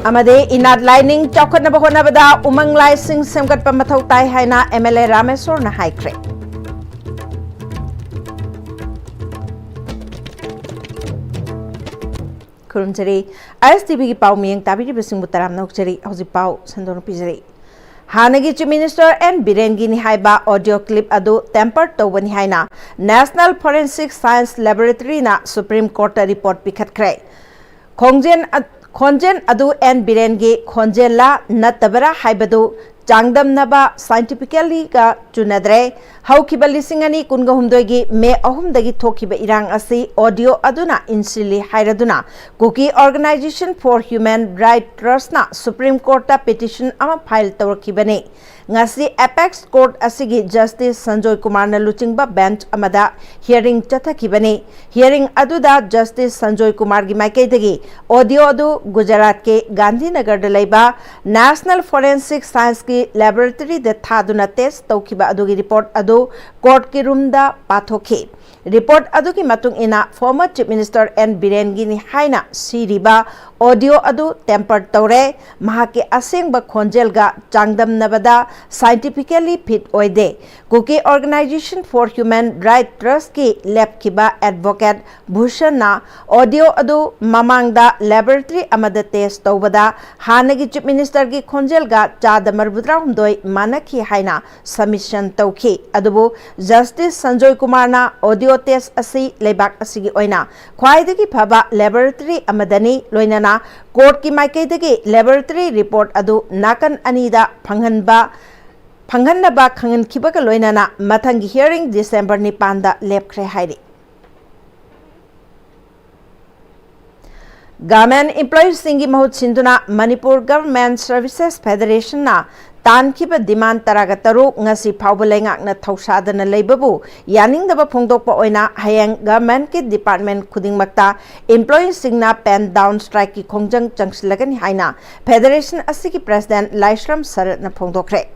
amade inat lining chokhat na bahona bada umang lai sing semkat pamathau tai haina MLA Rameswar na haikre kurumjari ISTV ki pau miyang tabiri besing butaram nokjari hoji pau sandon pijari Hanagi Chief Minister and Birengi ni haiba audio clip adu tempered tawani haina National Forensic Science Laboratory na Supreme Court report pikhatkre Khonjen adu and Birengi khonjela natabara haibadu Changdam naba scientifically ka chunadre haukiba lisingani kunga humdoigi me ahumdagi thokiba irang asi audio aduna insili hairaduna Cookie Organization for Human Rights Trust na Supreme Court ta petition ama file tawrkibani ngasi apex court asigi Justice Sanjoy Kumar na luchingba bench amada hearing chathakibani hearing aduda Justice Sanjoy Kumar gi maikaidagi audio adu Gujarat ke Gandhinagar da laiba National Forensic Science ki laboratory da thaduna test tawkiba adu gi report adu court ki room da pathokhi report adu ki matung ina former Chief Minister N Birengi ni haina siriba audio adu tempered tawre mahake asengba khonjel ga changdam nabada scientifically fit oide Cookie Organization for Human Rights Trust ki lab kiba advocate Bhushan na audio adu mamang da laboratory amada test tawbada hanagi Chief Minister ki khonjel ga chada marbudra humdoi manaki haina submission tawki adubu Justice Sanjoy Kumar na audio test asi lebak asigi oina khwaidagi phaba laboratory amadani loinana court ki maikaidagi laboratory report adu nakan anida phanghanba khangan khibaga loinana mathangi hearing December 9 da lepkhre hairi Government employees singi mahut sinduna Manipur Government Services Federation na Tankiba demand taraga taruk ngasi paubalengak na thausadana leibabu yaningdaba phongdokpa oina hayang government ki department khudingmakta employees singna pen down strike ki khongjang changsilagani haina federation asigi president Laishram Sarat na phongdokre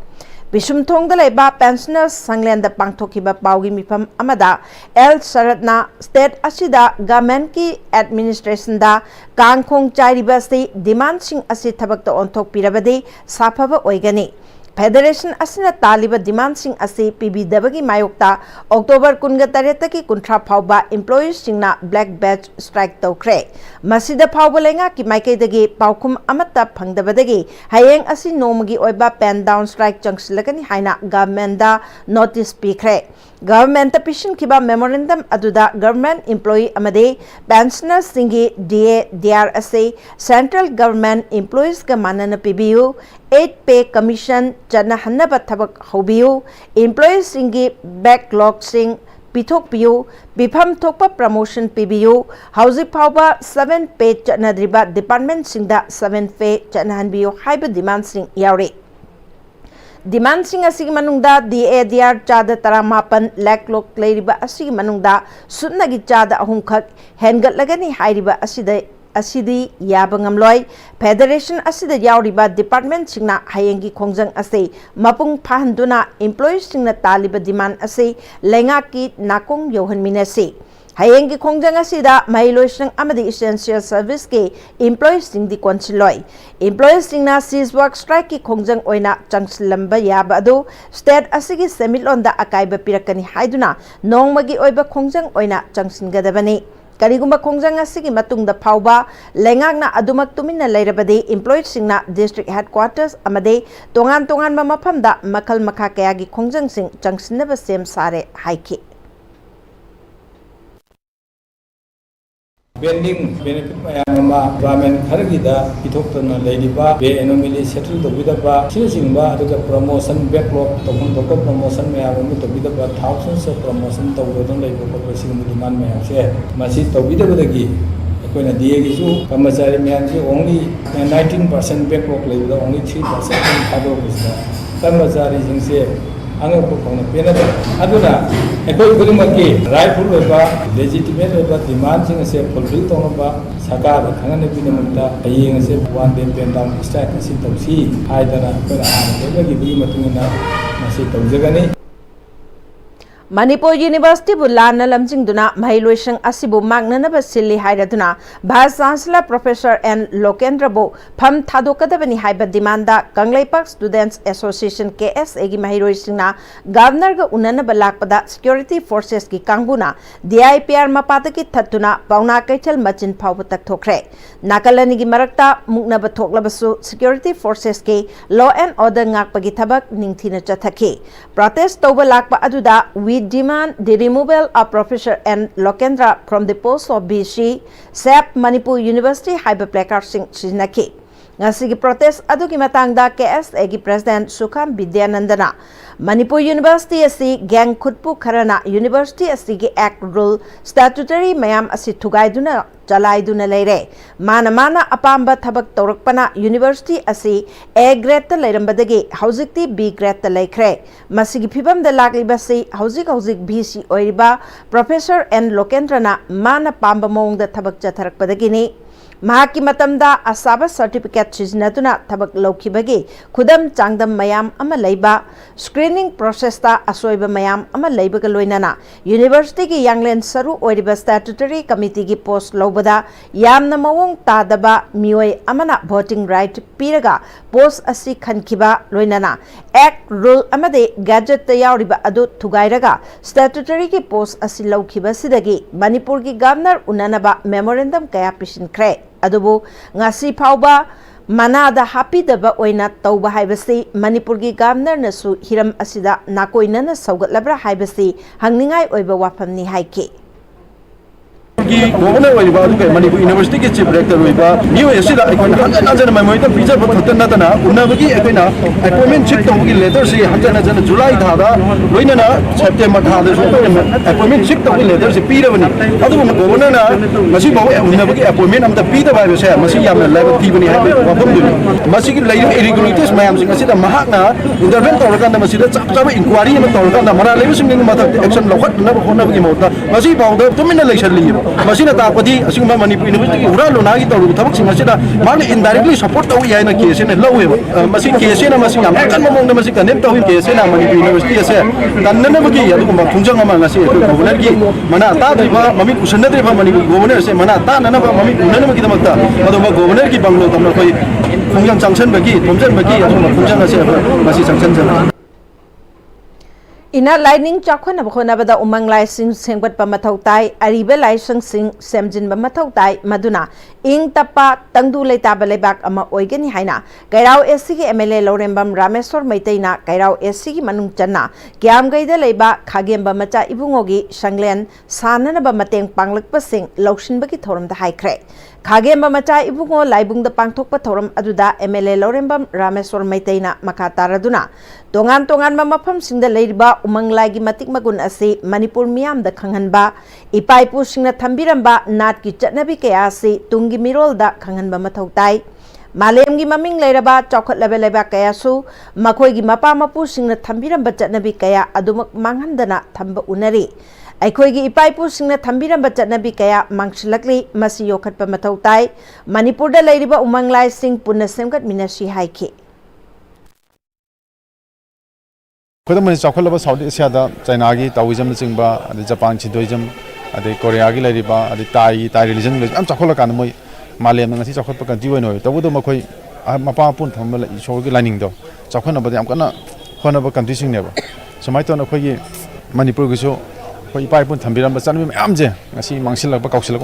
Bishum Thongda laiba pensioners sanglenda pangthokiba paugi mifam amada L Saratna state asida government ki administration da kangkhong chairiba se demand sing asi thabakta onthok pirabadi safaba oigani Federation asina taliba demand sing asi PBW mayokta October 18 ki kuntra phauba employees singna black badge strike tawkre masida phaubalenga ki maikaidagi paukhum amata phangdabadagi hayeng asi nomagi oiba pen down strike changsilagani haina government da notice pikre government ta pishin kiba memorandum aduda government employee amade pensioners singi DA DR ase central government employees ka manana PBU 8 pay commission chana hanaba thabak hobiu employees singi backlog sing pithok piu bifam thokpa promotion PBU hausi phauba 7 pay chanadriba department singda 7 pay chanahanbiu haiba demand sing yauri demand sing asigi manungda DADR chada taramapan lakh lok leiriba asigi manungda sunagi chada ahumkhak hengatlagani hairiba asidi yabangamloi federation asida yauriba department singna hayengi khongjang ase mapung phahanduna employees singna taliba demand ase lenga ki nakong yohanminase hayengi khongjang asida mailoisang amadi essential service ke employees sing di konsiloi employees singna seize work strike ki khongjang oina changsilamba yaba adu state asigi semilonda akaiba pirakani haiduna nongmagi oiba khongjang oina changsingadabani Karigumba khongjang asigi matungda phauba lengakna adumak tumina leirabadi employees singna district headquarters amade tongan mafamda makhal makha kayagi khongjang sing changsinaba sem sare haiki Pending benefit mayama government kharagida pithoktana leiriba be anomaly settle dobidaba sinisingba aduga promotion backlog tokon promotion mayam dobidaba thousands of promotion tawdon leibo ko sing demand mayam se masi dobidabadagi akoina DA gi su kamachari mayam ji only 19% backlog leibo only 3% thado bisda kamachari jingse anga ko khona pena aduna ekoi gulimaki rightful oiba legitimate oiba demand sing se fulfill tonba sakar khangane binamta ayeng se one day pen down strike si tawsi haidana ko ana gi bi matungina masi tawjagani Manipur University Bulana Lamjingduna Mahilwishang Asibu Magnanaba Silly Hairaduna Vice Chancellor Professor N. Lokendrabu Pam Thadokadabani Haiba Demanda Kangleipak Students Association KS Egi Mahilwishingna Governor Ga Unanaba Lakpada Security Forces Ki Kangbuna DIPR Mapataki Tatuna Pauna Kaichal Machin Paubatak Tokre Nakalani Gi Marakta Muknaba Toklabasu Security Forces Ki Law and Order Ngakpagi Tabak Ningthina Chathaki Protest Toba Lakpa Aduda we demand the removal of Professor N. Lokendra from the post of BC, SAP Manipur University Haiba Placard Singh Shiznaki. Ngasigi protest adugi matangda KSA gi President Sukham Vidyanandana Manipur University asi gang khutpu kharana University asi gi Act Rule Statutory mayam asi thugaiduna chalaiduna leire mana apamba thabak tawrakpana University asi A grade ta leirambadagi haujikti B grade ta leikre masigi phibamda laklibasi haujik BC oiriba Professor N. Lokendrana mana pamba mongda thabak chatharakpadagini Mahaki matamda asaba certificate siznatuna thabak laukibagi khudam changdam mayam ama leiba screening process ta asoiba mayam ama leibaga loinana university gi yanglen saru oiriba statutory committee gi post lobada yamna mawong tadaba mioi amana voting right piraga post asi khankiba loinana act rule amade gadget ta yauriba adu thugairaga statutory gi post asi laukiba sidagi manipur gi governor unanaba memorandum kaya pishinkre adubu ngasi phauba manada hapidaba oina tauba haibasi manipur gi governor nasu hiram asida nakoina na saugatlabra haibasi hangningai oiba wafamni haike Governor Manipur University के chief rector new asida hanjana mamoita pizza pathatna tana unabagi ekena appointment check tawgi letter si hanjana July thada loinana September thada appointment check tawgi letter si pirabani adu governor na masi bawo unabagi appointment amta pida bai se masi yamna level tibani ha wafam du masi gi lairu irregularities mayam sing asida mahakna intervene tawraka masi da chap inquiry ma tawraka mara level sing matak action lokhat na honabagi mota masi bawo da tumina leishan li Masina tapadi asing Manipur University ura lona gi tawu thabak sing asida man indirectly support tawu yaina case ne lawe masi case na masi yam kan mamong na masi kanem tawu case na Manipur University ase tanna magi adu ma thungjang ma ngasi governor gi mana ta driba mami kusanna driba Manipur governor ase mana ta nana ba mami unana magi damakta adu ma governor gi banglo tamna koi thungjang changsan bagi thomjan bagi adu ma thungjang ase masi changsan jana Ina lining chakwana bakhona bada umang lai sing sengbat pa mathau tai aribe lai sing semjin ba mathau tai maduna ing tapa tangdu lei ta ba lebak ama oigani haina kairau SC gi MLA Lorembam Rameswar Maiteina kairau SC gi manung channa kyam gaida leiba khagem ba macha ibungogi sanglen sanana ba mateng panglakpa sing laushin ba gi thoram da haikre khagem ba macha ibungo laibung da pangthok pa thoram aduda MLA Lorembam Rameswar Maiteina makataraduna tongan ma mafam singda leiriba umanglai gi matik magun ase Manipur miyam da khanghanba ipaipu singna thambiramba nat ki chatnabi kaya ase tungi mirol da khanghanba mathau tai malem gi maming leiraba chokhat level kaya su makhoi gi mapa mapu singna thambiramba chatnabi kaya adumak manghandana thamba unari aikhoi gi ipaipu singna thambiramba chatnabi kaya mangsilakli masi yokhatpa mathau tai Manipur da leiriba umanglai sing punna semgat minashi haike Kudamani Chocolaba South Asia, China, Taoism, Zimba, Japan, Chintoism, Korea, Thai religion, I'm Chocolacan, Malayam, and Chocolate, Juno, the Wudo Makoi, Mapa Punt, Shogi lining though. Chocona, but I'm gonna Honaba condition never. So my turn of Manipur show, Pipe and Tambiran, but some Amje, I see Mangsilla, Bakosilla,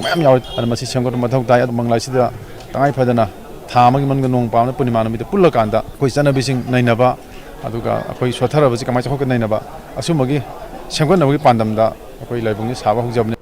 and Massi Chango Matau diet among Lysida, Thai Padana, Tamaman, Pound, Puniman with the Pulakanda, who is annabishing Nainaba. Aduga akoi sothara basi kamai chokot nai na ba asumagi sengkon na pandam da akoi laibung saba hujabne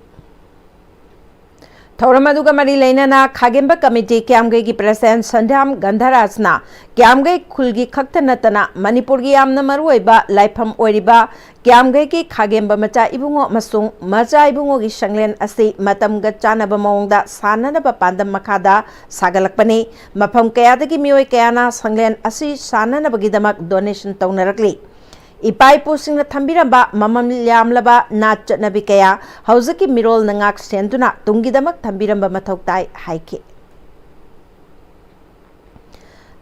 Thoramaduga Mari Lainana Kagemba Committee Kiamgai gi President Sandham Gandharasna Kiamgai Kulgi Kaktanatana Manipurgi Amna Maruiba Laipam Oiriba Kiamgai ki Kagemba Macha Ibungo Masung Macha Ibungo gi Shanglen Asi Matam Gachana Bamongda Sanana Pandam Makada Sagalakpani Mapam Kayadagi Mioi Kayana Sanglen Asi Sanana Bagidamak donation Taunarakli Ipaipu singna thambiramba mamam yamlaba nat chatnabi kaya hauzaki mirol nangak sentuna tungidamak thambiramba mathau tai haike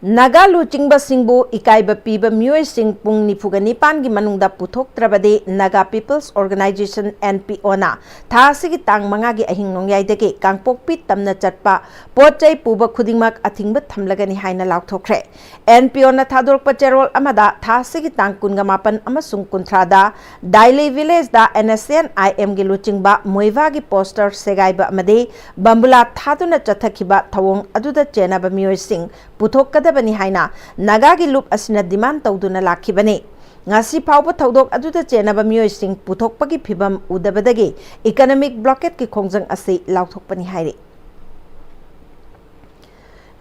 Naga luchingba singbu ikaiba piba miyoi sing pung nifuga nipan gi manungda puthok trabade Naga People's Organization NPO na tha sigi tang manga gi ahing nongyai dege kangpok pi tamna chatpa potchai puba khudingmak athingba thamlagani haina laukthokre NPO na thadorpa cherol amada tha sigi tang kunga mapan amasung kuntrada Daily Village da NSN IM gi luchingba moiva gi poster segaiba amade bambula thaduna chathakhiba thawong aduda chenaba miyoi sing puthok bani haina Naga gi loop asina demand tawduna lakhibani ngasi phawba tawdok aduda chenaba miyoi sing puthokpagi phibam udabadagi economic blockade ki khongjang ase lauthokpani hairi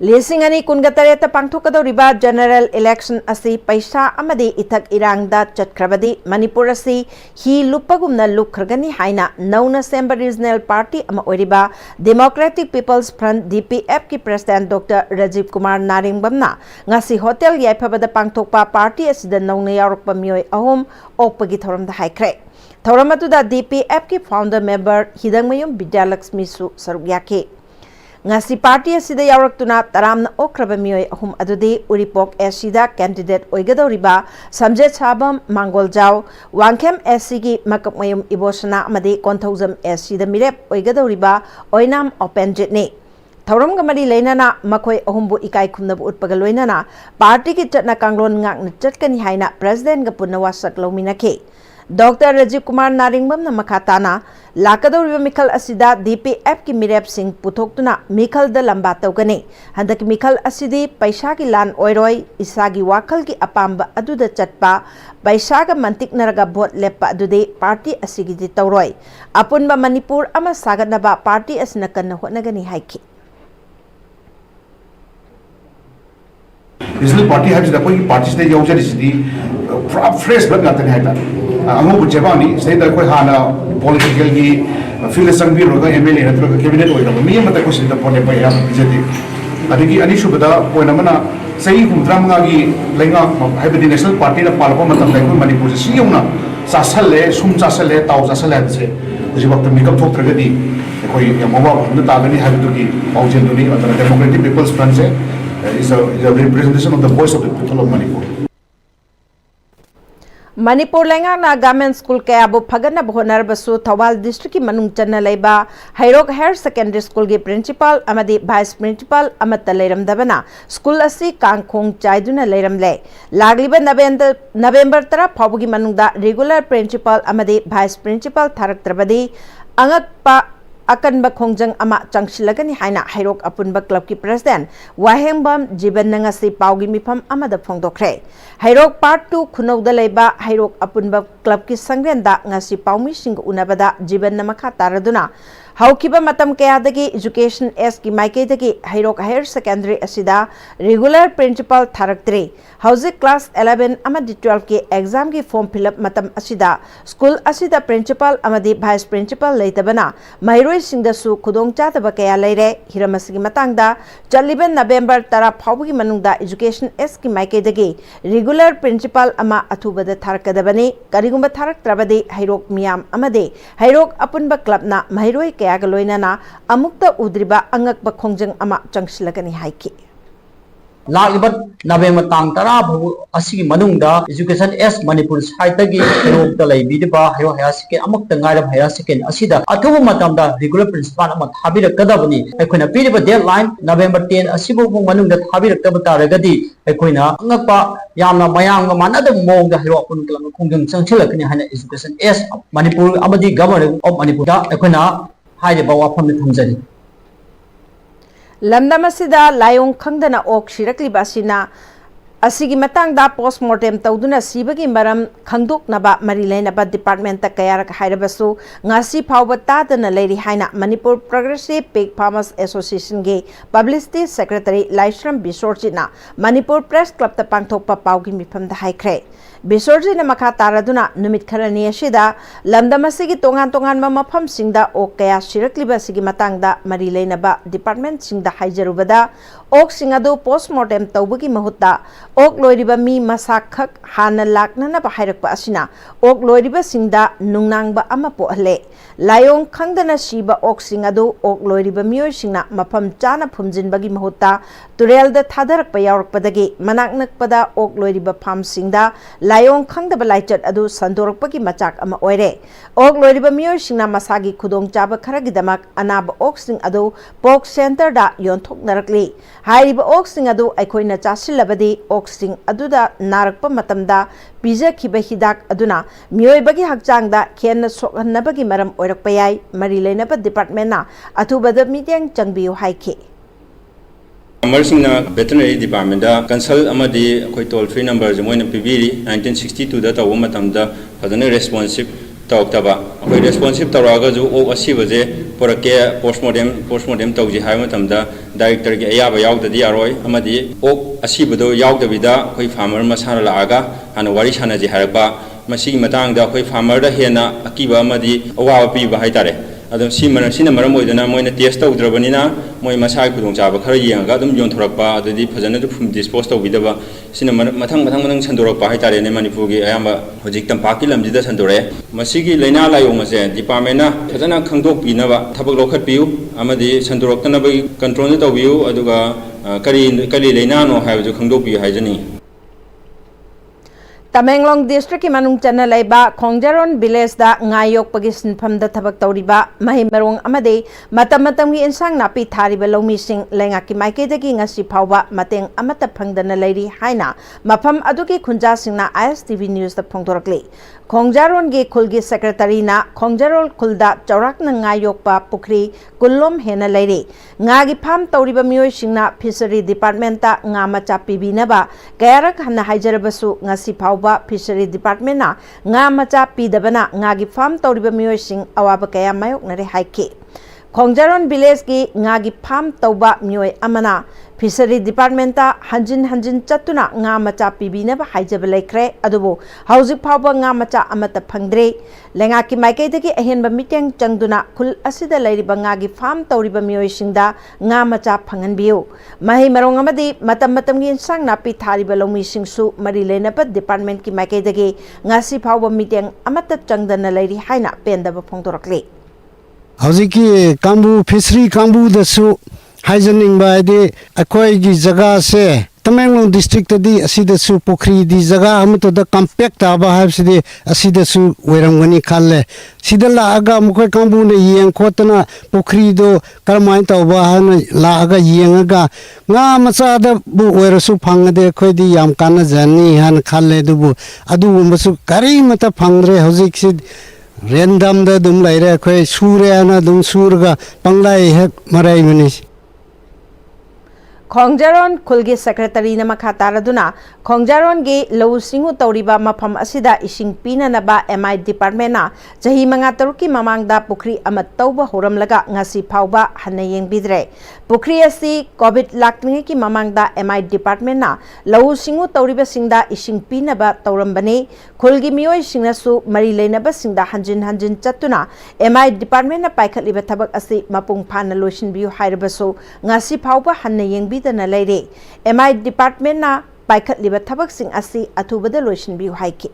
Lising ani kungatare ta pangthokadoriba general election asi paisa amadi ithak irangda chatkrabadi Manipur asi hi lupagumna lukhragani haina nauna semba regional party ama oriba Democratic People's Front DPF ki president Dr. Rajiv Kumar Naringbamna ngasi hotel yaiphabada pangthokpa party asida nauna yaurokpa miyoi ahum okpagi thoramda haikre thoramatuda DPF ki founder member Hidangmayum Vidyalakshmi su saruk yake ngasi party asida yauraktuna taramna okraba miyoi ahum adudi uripok asida candidate oigadoriba samjet sabam mangoljau wangkem SC gi makapmayum ibosana amadi konthozam SC da mirep oigadoriba oinam openjit ne thauram gamari leinana makoi ahumbu ikai khumnabu utpaga loinana party ki chatna kanglon ngakna chatkani haina president ga punna wasak lominake Dr. Rajiv Kumar Naringbam na makatana lakadoriba mikhal asida DPF ki mirep sing puthokuna mikhal da lamba tawgani handak mikhal asidi paisa ki lan oiroi isagi wakhal ki apamba aduda chatpa paisa ga mantik naraga vote leppa adude party asigi di tawroi apunba Manipur ama saganaba party asina kanna hotnagani haiki Regional party has the parties they use the fresh but not the Amu Javani say that Hana political field some bureau MLA and cabinet or me and the question the point by I think Anishubada Poinamana say Dramagi Lenga have the national party of Parliament of Manipur Siuna Sasale, Sum Sasale, Tausa Salance, which is what the Mikam talk tragedy. The Tagani have to give Aujenduni and the Democratic People's Front is a representation of the voice of the people of Manipur. Manipur Langana Government School Kayabu Pagana Bhonar Basu Thawal District Manung Chana Laiba Hairok Higher Secondary School Gi Principal Amadi Vice Principal Amata Leiram Dabana School Asi Kangkhong Chaiduna Leiram Le Lagliba November Tara Phabugi Manungda Regular Principal Amadi Vice Principal Tharak Trabadi Angakpa Akanba Khongjang ama changsilagani haina Hairok Apunba Club ki President Wahengbam Jiban Nangasi Paugi Mifam Amada Phongdokre Hairok Part 2 Khunauda Leiba Hairok Apunba Club ki Sangrenda ngasi Paumi sing unabada Jiban Namakha Taraduna Haukiba Matam Kayadagi Education S ki Maikaidagi Hairok Higher Secondary Asida Regular Principal Tharaktre Hauzik Class 11 Amadi 12 ki exam ki form fill up Matam Asida School Asida Principal Amadi Vice Principal Leitabana Mairoi Singdasu Kudong Chataba Kaya Leire Hiramasigi Matangda Chaliban November Tara Phabugi Manungda Education S ki Maikaidagi Regular Principal Ama Athubada Tharakadabani Karigumba Tharak Trabadi Hairok Miyam Amade Hairok Apunba Club na Mairoi Galoinana Amukta Udriba Angakba Khongjang Ama Changsilagani Haiki. Lagibat November Tang Tara Asigi Manungda Education S Manipur Saitagi Hairok Talai Bidiba Hayo Hayasike Amuk Tangaram Hayasiken Asida Atubu Matamda Regular Principal Amat Habira Kadabani Ekuna Bidiba deadline November 10 Asibu Manungda Habira Kabataragadi Ekuna Angakpa Yamna Mayang Manada Mong the Hayo Punkalam Kungang Changsilakani Hana Education S Manipur Amadi Governor of Manipur Ekuna Haide Bawa from the Tanzania. Lamdamasida Layong Kangdana Ok Shirakli Basina Asigi Matangda postmortem Tauduna Sibagi Maram Kangduk Naba Marilena Ba Departmental Kayarak Haidabasu Ngasi Pawbata Dana Lady Haina Manipur Progressive Pig Farmers Association Gay Publicity Secretary Laishram Bisorchina Manipur Press Club the Pangthokpa Paugi Mifam the Haikre Bisorjina makha taraduna numit kharani asida lamdam asigi tongan tonganba mafamsingda ok kaya sirakliba sigi matangda mari leinaba department singda haijarubada ok singadu postmortem tawbagi mahutta ok loiriba mi masakhak hana laknana ba hairakpa asina ok loiriba singda nungnangba ama pohle layong khangdana siba ok singadu ok loiriba mioi singna mafam chana phumjinbagi mahutta turelda thadarakpa yaurakpadagi manaknakpada ok loiriba pham singda layong khangdaba laichat adu sandorakpagi machak ama oire ok loiriba mioi singna masagi khudong chaba kharagidamak anaba ok sing adu pok center da yonthoknarakli hairiba ok sing adu aikoina chasilabadi ok sing aduda narakpa matamda pija khiba hidak aduna mioi bagi hakchangda khenna sokhannabagi maram oirakpa yai mari leinaba department na athubada meeting changbiu haike Farmersingna veterinary department da consult amadi koi toll free number moina pibiri 1962 da taw matamda fadana responsive tawtaba koi responsive tawraga ju ok asibaje porake postmortem tawji hay matamda director ge ayaba yawdadi aroi amadi ok asibado yawdabida koi farmer masana laaga hana wari sanaji harba masi matangda koi farmer da hena akiba amadi awa pi ba haitare adum sina maram oidana moina test tawdrabanina moi masai khudong chaba khara yenga adum yonthorakpa adudi phajana phum dispose tawbidaba sina mathang sandorakpa haitare ne manipur gi ayamba hojik tampaki lamjida sandore masigi leina layong ase department na phajana khangdok pinaba thabak lokhat piu amadi sandoraktana bai control tawbiu aduga kari leina no haibju khangdok piu haijani Tamenglong district ki manung chana laiba Khongjaron village da ngayok pagi sinpham da thabak tawriba mahimarong amade matam gi insang napi thariba lomi sing lenga ki maike dagi ngasi phawba mateng amata phangdana lairi haina mafam adugi khunja singna ISTV news da phongdorakli Khongjaron ge khulgi secretary na Khongjarol khulda chaurak na ngayok pa pukri kullom hena lairi ngagi pham tawriba mioi singna fishery department ta nga macha pibinaba kayarak hana haijarabasu ngasi phawba fishery department na nga macha pidabana ngagi farm tawriba mioi sing awaba kaya mayok nare haike Khongjaron village ki ngagi farm tawba mioi amana fishery department ta hanjin chatuna nga macha pibina ba haijaba laikre adubo hauzik phawba nga macha amata phangdre lenga ki maike dagi ahenba meeting changduna khul asida lairiba ngagi farm tawriba mioi singda nga macha phanganbiu mahi marong amadi matam gi insang napi thariba lomi singsu mari lenaba department ki maike dagi ngasi phawba meeting amata changdana lairi haina pendaba phongdorakli Hauzik kambu fishery kambu dasu haijaning ba de akoi gi jaga se Tamenglong district di asidasu pokri di jaga amto da compact aba habsidi asidasu werangwani khalle sidala aga mukoi kambu ne yeng khotna pokri do karmain tawba han la aga yenga nga macha da bu werasu phangde khoi di yam kana jani han khalle du adu musu kari mata phangre hauzik sid random da dum laire khoi sure ana dum surga panglai hek marai manis Khongjaron khulgi secretary na makha taraduna Khongjaron ge law singu tawriba mafam asida ising pinanaba MI department na jahi manga taruki mamangda pukri amat tawba horamlaga ngasi phawba hanna yengbidre pukri asi covid lakningi ki mamangda MI department na law singu tawriba singda ising pinaba tawrambani khulgi mioi singnasu mari leinaba singda hanjin chatuna MI department na paikhatliba thabak asi mapung phana loisin biu hairabasu ngasi phawba hanna yengbi na laire MI department na paikhatliba thabak sing asi athubada loisin biu haike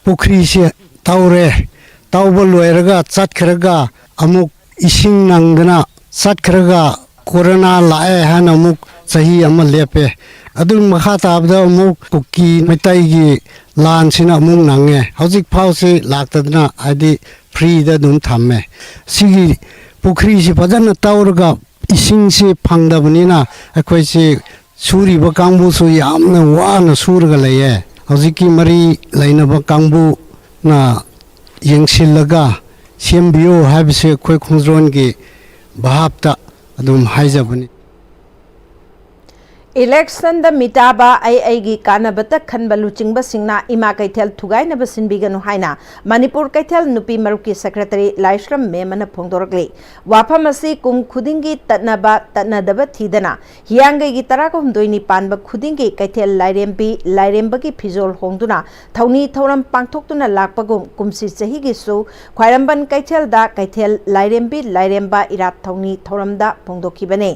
pukri se tawre tawba loiraga chatkhraga amuk ising nangdana chatkhraga corona lae han amuk sahi ama lepe adu makha tabda amuk kuki mitai gi lan sina amuk nange hojik phause laktadna adi free da dum thamme sigi pukri se pajana tawraga ising se phangdabnina akhoi se suriba kangbu su yamna wana surga leye hojiki mari lainaba kangbu na yengsilaga sembio habse khoi khongjon ge bahapta adum haijabani Election the mitaba ai kanabata khanba luchingba singna ima kaithel thugai na basinbiganu haina Manipur kaithel nupi maruki secretary Laishram Memana phongdorgle wafam asi kum khudingi tatnadaba thidana hiyangai gi taraka humdoini panba khudingi kaithel lairemba gi phizol hongduna thauni thoram pangthoktuna lakpagum kumsi chahi gi su khwairamban kaithel da kaithel lairemba irat thauni thoramda phongdokhibane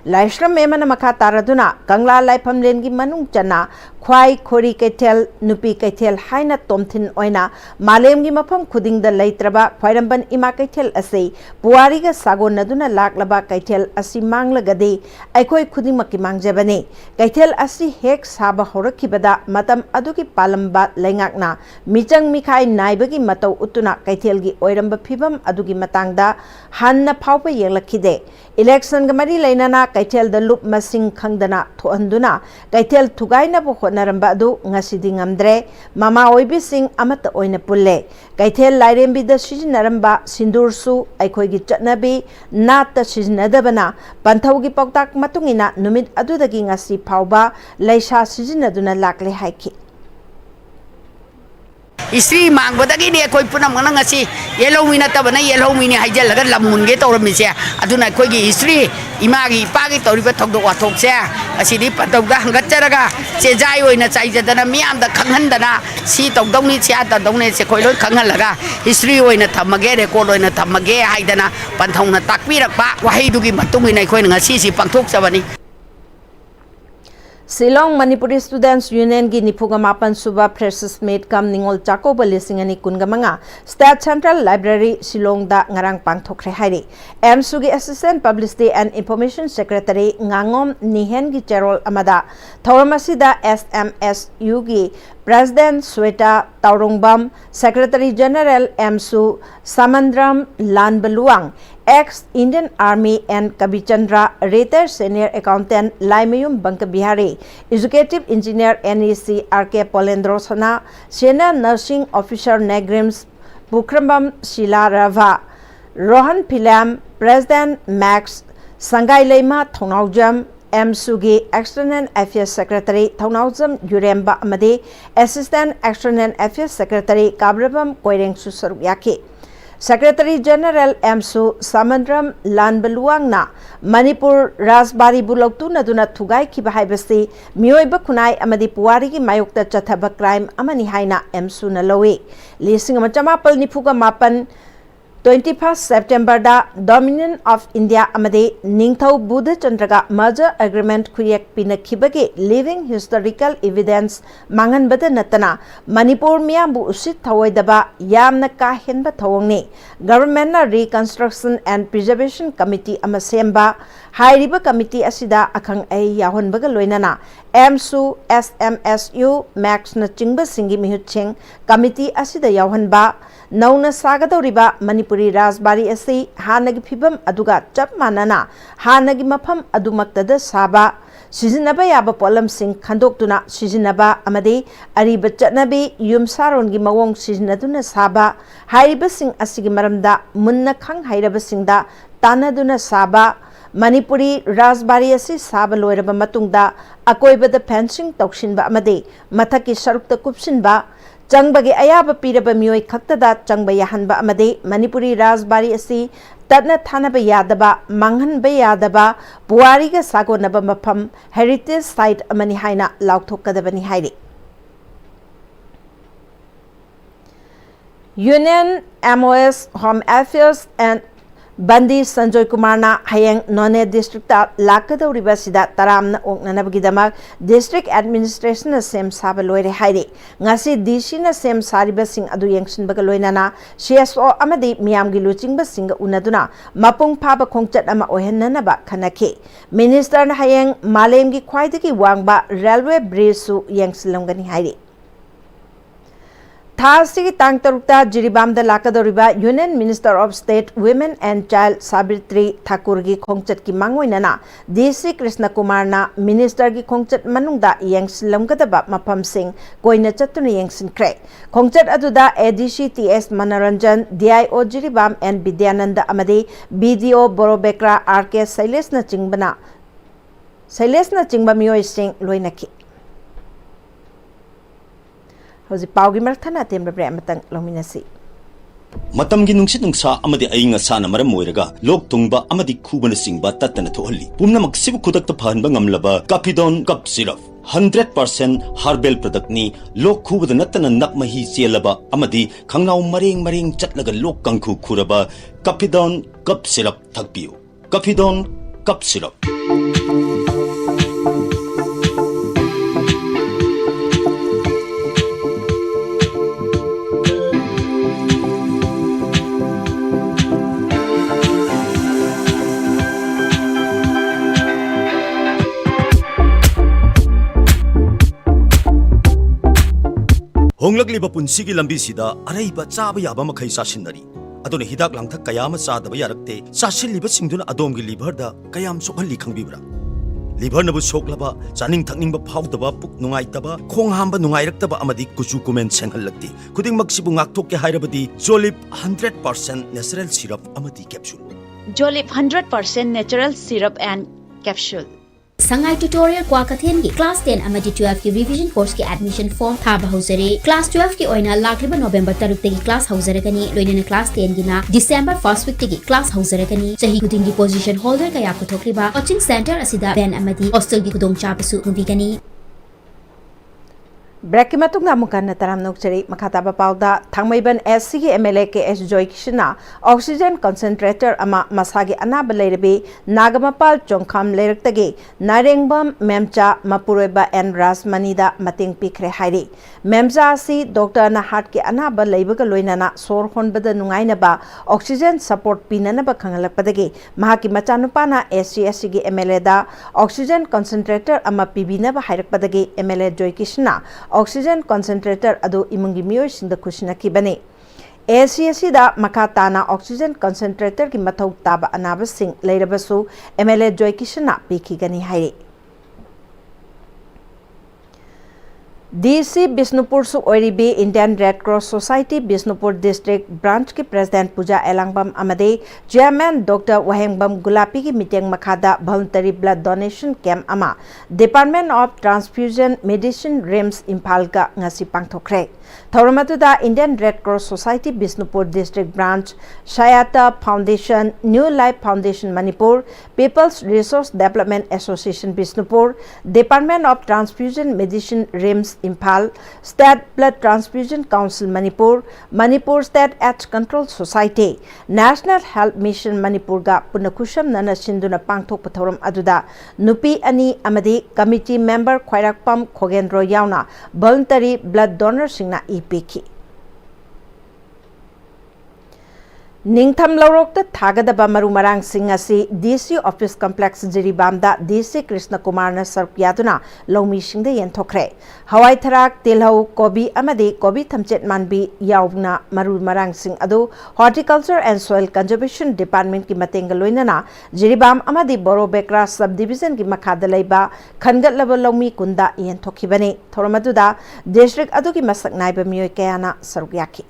Laishram Memana makha taraduna Kangla Laifam Lengi Manung Chana Khwai Khori Kaithel Nupi Kaithel Haina Tomthin Oina Malemgi Mafam Khuding the Laitraba Khwairamban Ima Kaithel Ase Puariga Sago Naduna Laklaba Kaithel Asi Manglagade Aikoi Khuding Maki Mangjabane Kaithel Asi Hek Saba Horakibada Matam Aduki Palamba Lengakna Michang Mikai Naibagi Matau Utuna Kaithelgi Oiramba Pibam Adugi Matangda Hanna Paupa Yelakide Election Gamari Lainana Kaithel the loop masing khangdana thoanduna Kaithel thugaina bo khonaramba adu ngasidi ngamdre mama oibi sing amata oina pulle Kaithel lairembi da sijinaramba sindursu aikhoigi chatnabi nata sijinadabana panthaugi pautak matungina numit adudagi ngasi phauba laisa sijinaduna lakle haiki Istri mang badagi ni koi punam nang ngasi yellow mina tabana yellow mini haijal laga lamun ge tawra mi se aduna koi gi istri imagi pagi tawri ba thok do wa thok se asidi pataw ga hangat charaga se jai oina chai jadana miam da khanghan dana si taw dong ni sia ta dong ne se koi loi khanghan laga istri oina thamage record oina thamage haidana panthong na takpi rak pa wahai du gi matung ni koi ngasi si pangthok sabani Silong Manipuri Students Union gi nipuga mapan suba Precious Mate kam ningol chako balisingani kungamanga State Central Library Silong da ngarang pangthokre hairi MSU gi Assistant Publicity and Information Secretary ngangom nihen gi cherol amada thoramasida SMSU gi President Sweta Taurongbam Secretary General MSU Samandram Lanbaluang ex-Indian Army and Kabichandra, retired Senior Accountant Laimayum Bankabihari, Executive Engineer NEC RK Polendrosana, Senior Nursing Officer Negrims Bukrambam Shila Rava, Rohan Pilam, President Max Sangai Lema Thonaujam, M. Sugi, External Affairs Secretary Thonaujam Yuremba Amade, Assistant External Affairs Secretary Kabrabam Koireng Susaryaki. Secretary General MSU Samandram Lanbaluang na Manipur Rasbari Buloktu Naduna Tugai Kibahaibasi Mioiba Kunai Amadi Puari ki Mayukta Chathaba crime Amani Haina MSU Nalowe Lising Machamapal Nipuga Mapan 21st September da Dominion of India Amade Ningthau Buddha Chandraga merger agreement Kuyak Pinakibagi living historical evidence Mangan Bada Natana Manipur Miambu Usit Thawaidaba Yamna Kahenba Thawangni Government Reconstruction and Preservation Committee Amasemba High River Committee Asida Akang Ay Yahon Bagaloinana MSU SMSU Max na Chingba Singi Mihuching Committee Asida Yahonba Nauna Sagadoriba Manipuri Rasbari Asi Hanagi Pibam Aduga Chap Manana Hanagi Mapam Adumaktada Saba Sizinaba Yaba Polam Sing Kandoktuna Sizinaba Amadi Ariba Chatnabi Yum Saron Gimawong Sizinaduna Saba Haiba Sing Asigi Maramda Munna Kang Hairaba Singda Tanaduna Saba Manipuri Rasbari Asi Saba Loiraba Matungda Akoiba the fencing Tokshinba Amadi Mataki Sharukta Kupshinba Changbagi Ayaba Piraba Mui Kaktada Changba Yahanba Amade Manipuri Rasbari Asi Tadna Thanaba Yadaba Manghan Bayadaba Puariga Sago Naba Mapam Heritage Site Amani Haina Lautokadabani Haidi Union MOS Home Affairs and Bandi Sanjoy Kumarna Hayang None District Lakada Ribasida Taramna Oknanabagidamak District Administration Sem Sabaloire Haidi Ngasi Dishina Sem Sariba Sing Adu Yangshin Bagaloinana CSO Amadi Miam Giluching Basinga Unaduna Mapung Papa Kongchat Ama Ohenanaba Kanake Minister Hayang Malemgi Kwaidaki Wangba Railway Bridge Su Yangsilongani Haidi Thasi Tang Tarukta Jiribamda Lakadoriba Union Minister of State Women and Child Sabitri Thakurgi Khongchat ki Mangoinana DC Krishna Kumarna Minister ki Khongchat Manungda Yangsilongkadaba Mapam Singh Koina Chatuna Yangsin Kre Khongchat Aduda ADC TS Manaranjan DIO Jiribam and Bidyananda Amade BDO Borobekra RK Sailes na Chingbana Sailesna chingba mioi sing loinaki Hoji paugi marthana temba bre amatang lominasi Matamgi nungsit nungsa amadi aying asana maram moiraga lok tungba amadi kubana singba tatana thohalli pumna maksibu khudakta phanba ngamlaba Kapidon cup syrup 100% herbal product ni lok khubada natana nakmahi chelaba amadi khangnau mareng chatlaga lok kangkhu khuraba Kapidon cup syrup thakpiu Kapidon cup syrup Honglakliba punsigi lambisida araiba chaba yaba makhai sasinari aduna hidak langthak kayama chadaba yarakte sasilliba singduna adomgi liver da kayam sokhalli khangbibra liver nabu soklaba chaning thakningba phawdaba puk nungaitaba khong hamba nungairaktaba amadi kuchu kumen senghallakti khuding maksibu ngakthok ke hairabadi Jolip 100% natural syrup amadi capsule Jolip 100% natural syrup and capsule Sangai tutorial Kwakathen ki class 10 amadi 12 ki revision course ki admission form thaba hausare class 12 ki oina lakliba November 3 tagi class hausaragani loinena class 10 gina December 1st week tagi class hausaragani chahi kuding gi position holder kaya puthokliba coaching center asida ben amadi hostel gi kudong chapasu nubigani Break matungna mukana taram nokchari makataba pauda thangmaiban SC ki MLA ke S Joy Kishna oxygen concentrator ama masagi anaba leirebe Nagamapal chongkham leiraktage Narengbam Memcha Mapuroiba and Rasmanida mating pikre hairi Memcha si doctor na heart ke anaba leibaga loinana sor honbada nungainaba oxygen support pinanaba khangalakpadage mahaki machanupana SC ki MLA da oxygen concentrator ama pibinaba hairakpadage MLA Joy Kishna oxygen concentrator adu imungi miyoy singda kushina kibani ACSC da makatana oxygen concentrator ki mathau taba anaba sing leirabasu MLA Joy Kishna pikigani hairi DC Bisnupur su oiribi Indian Red Cross Society Bisnupur District Branch ki President Puja Elangbam amade Chairman Dr. Wahengbam Gulapi ki meeting makhada voluntary blood donation camp ama Department of Transfusion Medicine RIMS Imphal ka ngasi pangthokre Thauramatuda Indian Red Cross Society Bisnupur District Branch Shayata Foundation New Life Foundation Manipur People's Resource Development Association Bisnupur Department of Transfusion Medicine RIMS Imphal, State Blood Transfusion Council Manipur, Manipur State AIDS Control Society, National Health Mission Manipur ga punakusham nana sinduna pangthok pathoram aduda nupi ani amadi committee member Khwairakpam Khogendro yauna voluntary blood donor singna ipiki Ningtham Laurokta Thagadaba Maru Marang Singh asi DC Office Complex Jiribamda DC Krishna Kumar na sarpyaduna Lomi Singda yenthokre Hawai Tharak Tilhau Kobi amadi Kobi Thamchet Manbi yauna Maru Marang Singh adu Horticulture and Soil Conservation Department ki matenga loinana Jiribam amadi Boro Bekra Subdivision ki makhada leiba Khangatlaba Lomi Kunda yenthokibani Thoramaduda District adu ki masak naiba miyoy kayana sarugyaki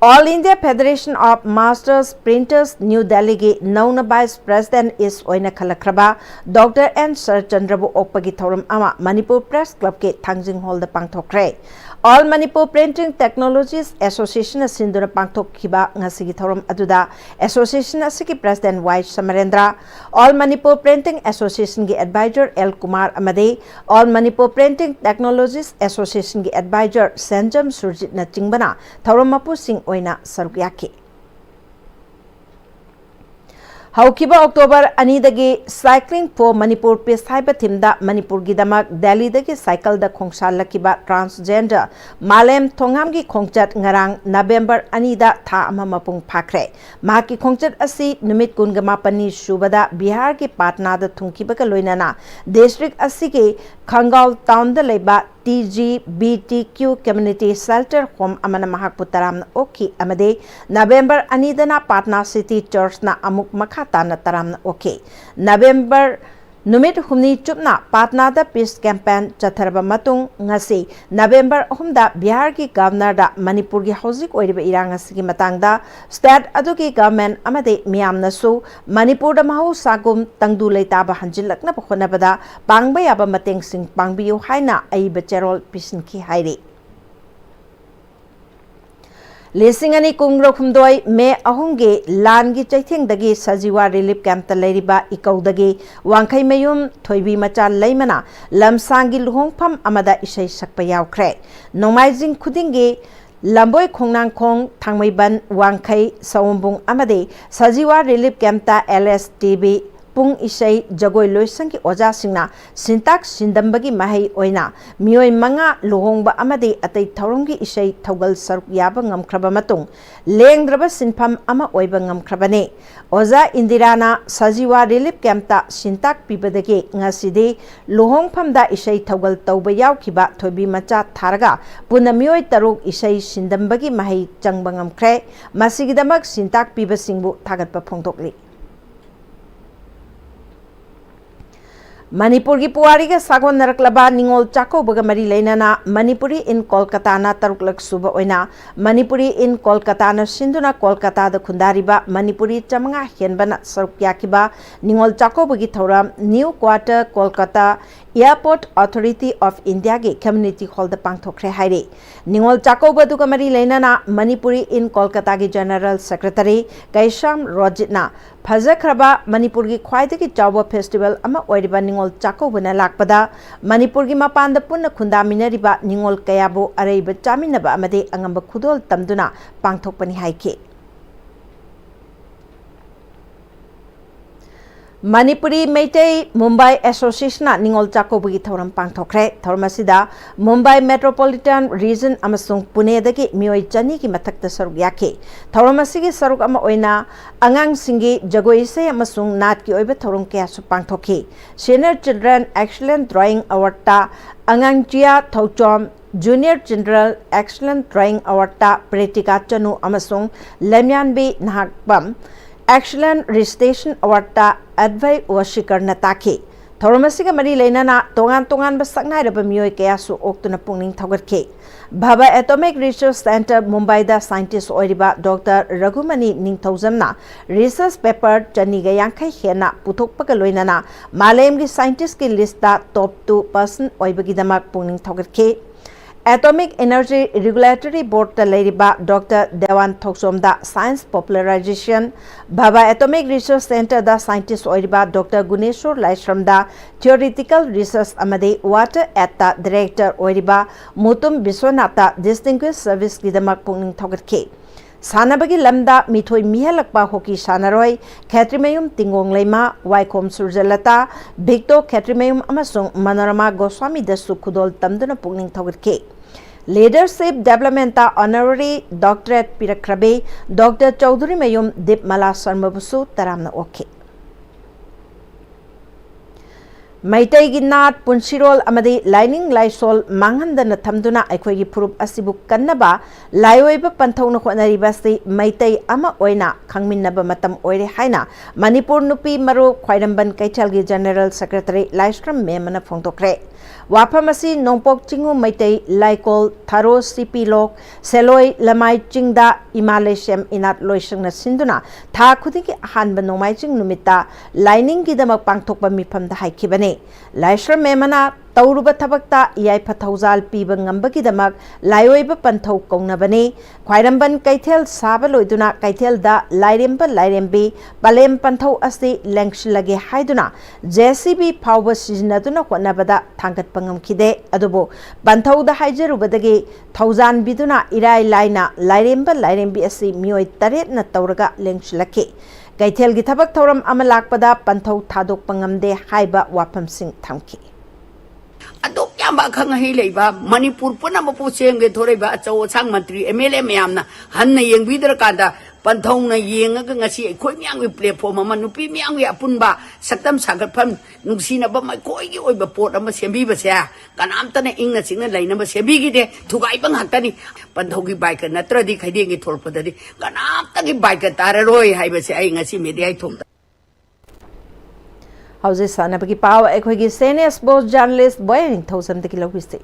All India Federation of Masters Printers New Delhi ki Nauna Vice President is Oina Khalakraba Dr. N. Sir Chandrabu Okpagi Thoram ama Manipur Press Club ke Thangjing Hall da pangthokre All Manipur Printing Technologies Association Sinduna pangthokhiba ngasigi thoram aduda Association asiki President Y. Samarendra All Manipur Printing Association ki Advisor L. Kumar amade All Manipur Printing Technologies Association ki Advisor Sanjam Surjit na chingbana thoram mapu sing oina sarugyaki Haukiba October Anidagi Cycling for Manipur Peace Haiba Thimda Manipur Gidamak Delhi dagi cycle da Khongsal Lakiba Transgender Malem Thongam gi Khongchat Ngarang November Anida Tha Ama Mapung Phakre Mahaki Khongchat asi Numit Kungama Pani Shubada Bihar ki Patna da Thungkiba ka loinana District asi ki Khangal Town da leba TGBTQ Community Shelter Home Amana Mahakputaram Oki Amade November Anidana Patna City Church na Amuk Makhata na Taram Oki November Numit humni chupna Patna da peace campaign chatharba matung ngasi November 3 da Bihar ki governor da Manipur gi hauzik oiriba irang asigi matangda state adugi government amade miyamna su Manipur da mahu sagum tangdu leitaba hanjilakna pakhonabada pangba yaba mateng sing pangbiyu haina aiba cherol pisinki hairi Lisingani Kungro Kumdoi Me Ahungi Langi Chaithing Dagi Sajiwa Relief Camp Taleriba Ikaudagi Wangkai Mayum Toibi Macha Laimana Lamsangi Luhongpam Amada Ishay Sakpayaw Kre Nomaizing Kudingi Lamboy Kongnang Kong Tangmaiban Wangkai Sawumbung Amade Sajiwa Relief Camp Ta LSTB Pung Ishay Jagoi Loisangi Oja Singna Sintak Sindambagi Mahai Oina Mioi Manga Luhongba Amade Atay Taurongi Ishay Taugal Saruk Yaba Ngamkraba Matung Lengdraba Sinpam Ama Oiba Ngamkrabane Oza Indirana Sajiwa Relief Camta Sintak Pibadagi Ngaside Luhongpamda Ishay Taugal Tauba Yaukiba Tobi Macha Taraga Puna Mioi Taruk Ishay Sindambagi Mahai Changbangam Kre Masigidamak Sintak Pibasingbu Tagatpa Pongtokli Manipur ki puari ka sagon naraklaba ningol chako baga mari leinana Manipuri in Kolkata na taruklak suba oina Manipuri in Kolkata na sinduna Kolkata da khundariba Manipuri chamanga henbana sarukyakiba ningol chako bagi thoram New Quarter Kolkata Airport Authority of India ge Community Hall da pangthokre haire ningol chako badu ka mari leinana Manipuri in Kolkata ge General Secretary Kaisham Rojitna Phajakraba Manipur gi khwaidagi chawa festival ama oiriba ningol chako bana lakpada Manipur gi mapanda punna khundaminariba ningol kayabo areiba chaminaba amade angamba khudol tamduna pangthokpani haike Manipuri Meitei Mumbai Association ningol chako bagi thoram pangthokre thormasida Mumbai Metropolitan Region amasung Pune dagi mioi chani ki mathakta saruk yake thoramasigi saruk ama oina angang singi jagoi se amasung nat ki oiba thorong kya su pangthokhi Senior Children Excellent Drawing Award ta angang chia thochom Junior General Excellent Drawing Award ta Pretika Chanu amasung Lemyan B Nahakpam Excellent Recitation Award ta Advai Washikar Nataki Thoromasiga Mari Lenana Tongan Basakna Mioi Kayasu Oktuna Pungning Togatke Baba Atomic Research Center Mumbai da scientist Oiriba Dr. Raghumani Ningthauzamna research paper Chaniga Yankai Hena Putok Pakaloinana Malem scientist ki list da top 2 person Oibagidamak Pungning Togatke Atomic Energy Regulatory Board ta leiriba Dr. Dewan Thoksom da Science Popularization Baba Atomic Research Center da scientist oiriba Dr. Guneshwar Laishram da Theoretical Research amade Water at the Director oiriba Mutum Biswanata Distinguished Service gidamak pungning thogatke Sanabagi lamda mithoi mihalakpa hoki sanaroi Khatrimayum Tingong Leima Waikom Surjalata Bigto Khatrimayum amasung Manorama Goswami dasu khudol tamduna pungning thogatke Leadership Development ta Honorary Doctorate Pirakrabe Dr. Chaudhuri Mayum Dip Mala Sharma Busu Taramna Oke Maitai gi Nat Punsirol amadi Lining Laisol Manghandana Thamduna Aikhoigi Purup Asibu Kannaba Laioiba Panthona Khonaribasi Maitai ama oina Khangminnaba Matam oire haina Manipur Nupi Maru Khwairamban Kaichalgi General Secretary Laistram Memana Phongtokre Wapamasi Nongpok Chingu Maitai Laikol Tharo CP Lok Seloi Lamai Chingda Imaleshem Inat Loisangna Sinduna Tha Khudiki Ahanba Nomai Ching Numita Lining Gidamak Pangthokpa Mifamda Haikibane Laishram Memana Tauruba Tabakta Yai Pathauzal Piba Ngambaki Laioiba Panthau Kongnabane Khwairamban Kaithel Sabaloiduna Kaithel da Lairembi Palem Panthau Asti Lengshilage Haiduna JCB Power Sizinaduna Honabada Tangat Pangam Kide Adobo Panthau da Haijerubadagi Tauzan Biduna Irai Laina Lairembi Asi Mioi Taret na Tauraga Lengshilake Kaithel Gitabak Tauram Amalakpada Panthau Thadok Pangamde Haiba Wapam Sing Thamki Adok yamba khang hi leiba Manipur puna mapu senge thoreba achaw sang mantri MLA mayamna hanna yengbidra kada panthong na yenga ngasi khoi myang wi platform ama nupi myang wi apunba saktam sagatpham nungsina ba mai koi gi oiba port ama sembi ba se kanamta na ingna singna leina ba sembi gi de thugai bang hakani panthogi bike natra di khaidi ngi thorpada di kanamta gi bike tararoi hai ba se ai ngasi media thom Hauze sanabagi paw ekhoigi senior sports journalist Boying Thousand the Kilowisi.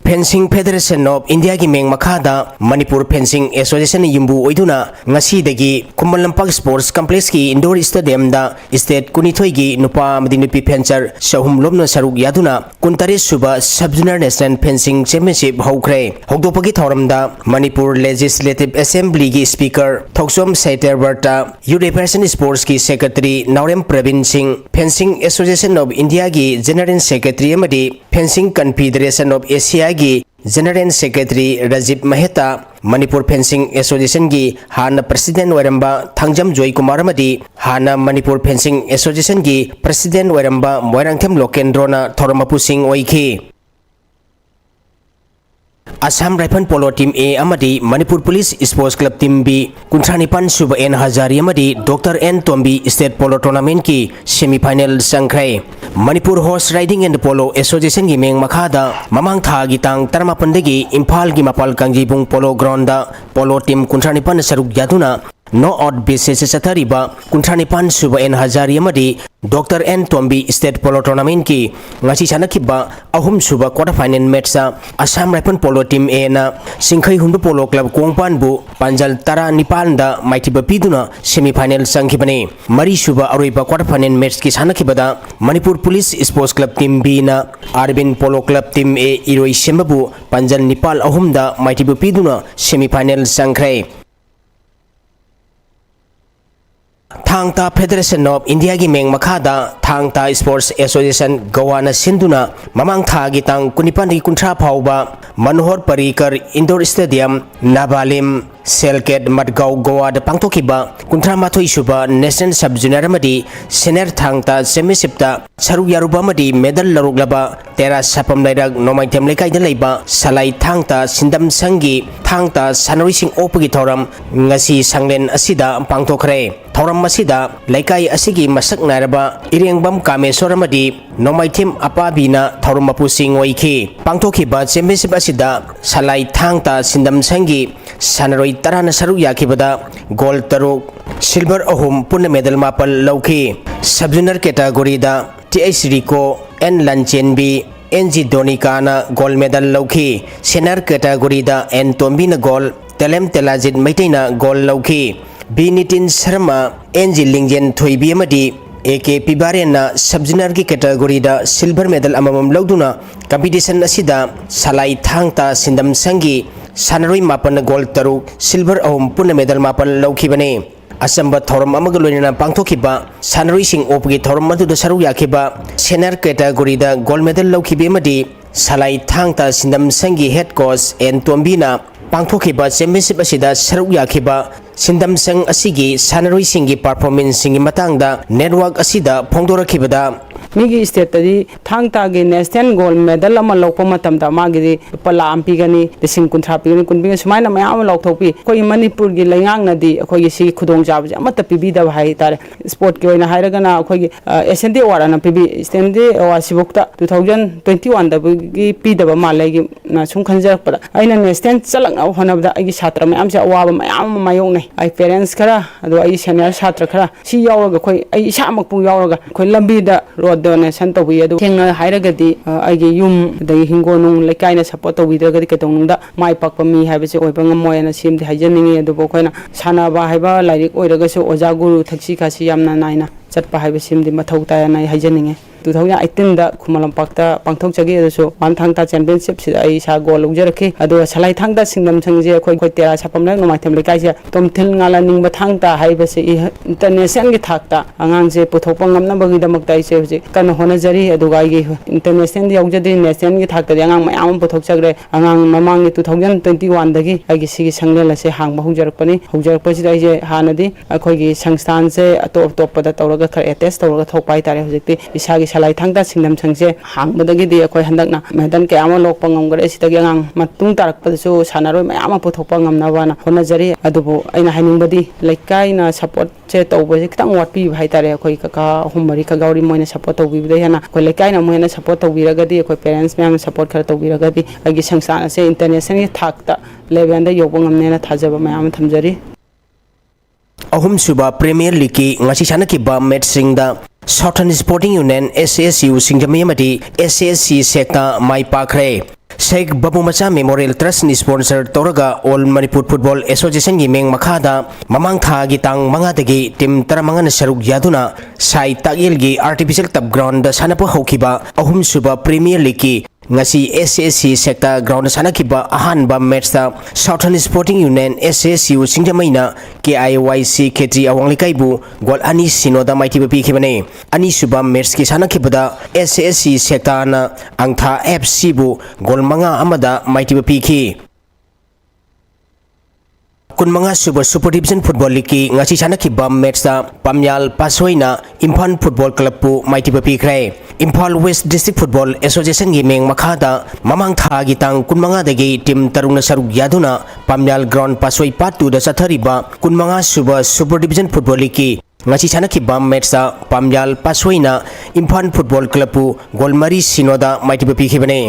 Fencing Federation of India ki meng makhada Manipur Fencing Association yumbu oiduna ngasi dagi Kumalampak Sports Complex ki indoor stadium da state kunithoi gi nupa amadi nupi fencer sahum lomna saruk yaduna kuntare suba sub-junior national fencing championship hokre hokdopagi thoramda Manipur Legislative Assembly gi speaker Thoksom Saiterberta Youth Repression Sports ki secretary Naurem Pravin Singh Fencing Association of India ki general secretary amadi Fencing Confederation of Asia General Secretary Rajib Maheta, Manipur Fencing Association gi Hana President Waramba Thangjam Joy Kumar Madi, Hana Manipur Fencing Association gi President Waramba Moirangthem Lokendrona Thoramapu Singh Oiki. Assam Rifle Polo Team A amadi Manipur Police Sports Club Team B Kuntranipan Suba N Hazari amadi Dr. N Tombi State Polo Tournament ki semi-final sangkrai. Manipur Horse Riding and Polo Association gi meng makhada mamang tha gi tang tarmapandagi Imphal gi mapal kangjibung Polo Ground da Polo Team Kuntranipan saruk yaduna no odd basis sathariba Kuntranipan Suba N Hazari amadi Dr. N Tombi State Polo Tournament ki ngasi sanakiba ahum suba quarter final match sa Assam Rifle Polo Team A na Singkhai Hundu Polo Club Kongpan bu Panjal Tara Nipal da Maitiba Piduna semi final sankhibane Mari suba aroiba quarter final match ki sanakibada Manipur Police Sports Club Team B na Arvin Polo Club Team A Iroi Sembabu Panjal Nipal ahum da Maitiba Piduna semi final sankhrai. Thangta Federation of India gi meng makhada Thangta Sports Association Gowana Sinduna mamang tha gi tang kunipan ri kunthra phauba Manohar Parikar Indoor Stadium Nabalim Selket Madgaw Goa da pangthokiba kunthra mathoi suba National Sub Junior amadi Senior Thangta Championship da saruk yaruba amadi medal laruglaba Tera Sapam Lairak Nomaitem Lekai da leiba Salai Thangta Sindam Sangi Thangta Sanoi Sing Opagi Thoram ngasi sanglen asida pangthokre Thoram masida Laikai asigi masak naraba Irengbam Kameswar amadi Nomaitem Apabina Thorumapu Singh Oiki pangthokiba championship asida Salai Thangta Sindam Sangi Sanaroi Tarana Saruk Yakibada Gold Taruk Silver Ahum Puna Medal Mapal Lauki Sub-Junior Category da TH Rico N Lanchenbi NG Donikana Gold Medal Lauki Senior Category da N Tombina Gold Telem Telajit Maitaina Gold Lauki B Nitin Sharma NG Lingjen Thoibi Amadi AK Pibarena Sub-Junior ki category da silver medal amamam lauduna competition asida Salai Thangta Sindam Sangi Sanaroi Mapan Gold Taruk Silver Ahum Puna Medal Mapan Laukibane Asamba Thoram Amagaloina Pangtokiba Sanaroi Sing Opgi Thoram Madu da Saru Yakiba Senior category da Gold Medal Laukibe Madi Salai Thangta Sindam Sangi Head Coach and Tombina Pangtokiba Championship asida Saru Yakiba Sindam Sang asigi Sanaroi Singi performance singi matangda network asida phongdorakibada Migi state tadi Thangta gi national gold medal ama lokpa matamda magi pala ampi gani desing kunthra pi kunbi sumaina mayam lokthokpi koi Manipur gi laingang na di khoi gi si khudong jab amata pibi da bhai tar sport ki oina hairaga na khoi gi SND award na pibi SND award sibukta 2021 da gi pi da ba malai gi na sum khanjar pada aina national chalak na honabda agi chhatra mayam se awaba mayam mayong nei ai parents khara ado ai senior chhatra khara si yawaga khoi ai isa mak pu yawaga khoi lambi da donation to we do thengna hairagadi aigi yum dai hingonung lekaina support to we dagadi ketongda mai pakpa mi haibase oiba ngamoy na simdi haijaningi adu bokoina sanaba haiba lairik oiraga so oja guru thaksi khasi yamna naina chatpa haiba simdi mathau ta na haijaningi 2018 da Kumalampak pangthok chagi adu wan thangta championship si ai sa gol ujaraki adu salai thangda singdam sangje khoi khoi tera sapam la nomaithem lekai se tomthil ngala ningba thangta haibase international gi thakta angang je puthokpa ngamna bagi damak tai se hoje kan honajari adu gai gi international yaujadi national gi thakta angang mayam puthok chagre angang mamang 2021 dagi agi sigi sanglela se hangba hujarakpani hujarakpasi dai je hanadi khoi gi sangstan se atop pada tawraga khar attest tawraga thokpai tare hojekti isagi Salai Thangta Singdam Sangse Hangbadagi di Akoi Handakna Medan Kayama Lok Pangam Sitagi Ang Matung Tarak Padasu Sanaro Mayama Putopangam Navana Honajari Adubu Aina Haningbadi Laikai na support che tawbase kitang watpi haitare akoi kaka humari ka gauri moina support tawbi hana ko lekai na moina support tawbiragadi akoi parents mem support khar tawbiragadi agi sangsana se international thakta level da yobangam ne thajaba mayam thamjari Ahum Suba Premier League ngasi sana ki ba match sing da Southern Sporting Union SSU Singjami amadi SSC sekta mai pakre Sheikh Babu Macha Memorial Trust ni sponsor toraga All Manipur Football Association gi meng makhada mamang tha gi tang manga dagi team taramanga na saruk yaduna sai tagil gi artificial tap ground da sanapo hokiba ahum suba Premier League ki ngasi SSC sector ground sanakiba ahanba match da Southern Sporting Union SSU Singjamaina KIYC Ketri Awanglikaibu gol ani sinoda maiti pi khibane ani suba match ki sanakibada SSC sector na angtha FC bu gol manga amada maiti pi khi kun manga Super Division Football League ki ngasi sanakhiba match da Pamyal Pasoina Imphal Football Club pu maiti pi khre Imphal West District Football Association gi meng makhada mamang tha gi tang kun manga dagi team tarungna saruk yaduna Pamyal Ground Pasoi Part 2 da sathariba kun manga Super Division Football League ki ngasi sanakhiba match da Pamyal Pasoina Imphal Football Club pu gol mari sinoda maiti pi khibane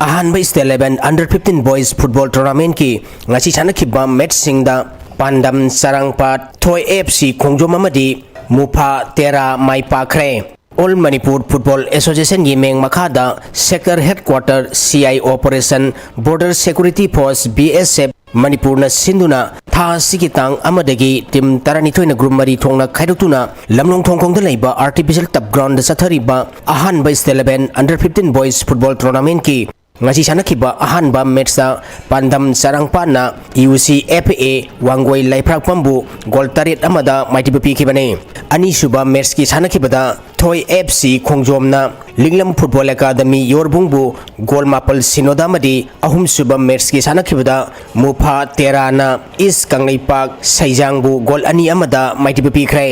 Ahanba State 11 Under 15 Boys Football Tournament ki ngasi sanakhiba match singda Pandam Sarangpat Thoi FC Khongjom amadi Mupa Tera Mai Pakre All Manipur Football Association gi meng makhada Sector Headquarter CI Operation Border Security Force BSF Manipur na sinduna tha sikitang amadagi team tarani thoina group mari thongna khaidutuna lamlong thongkhong da leiba artificial tap ground da sathariba Ahanba State 11 Under 15 Boys Football Tournament ki ngasi sanakhiba ahanba match da Pandam Sarangpa na UCFA Wangoi Laiprak Pambu gol taret amada maiti pi khibane ani suba match ki sanakibada Thoi FC Khongjom na Linglam Football Academy Yorbungbu gol mapal sinoda madi ahum suba match ki sanakibada Mupa Tera na East Kanglei Park Saijangbu gol ani amada maiti pi khre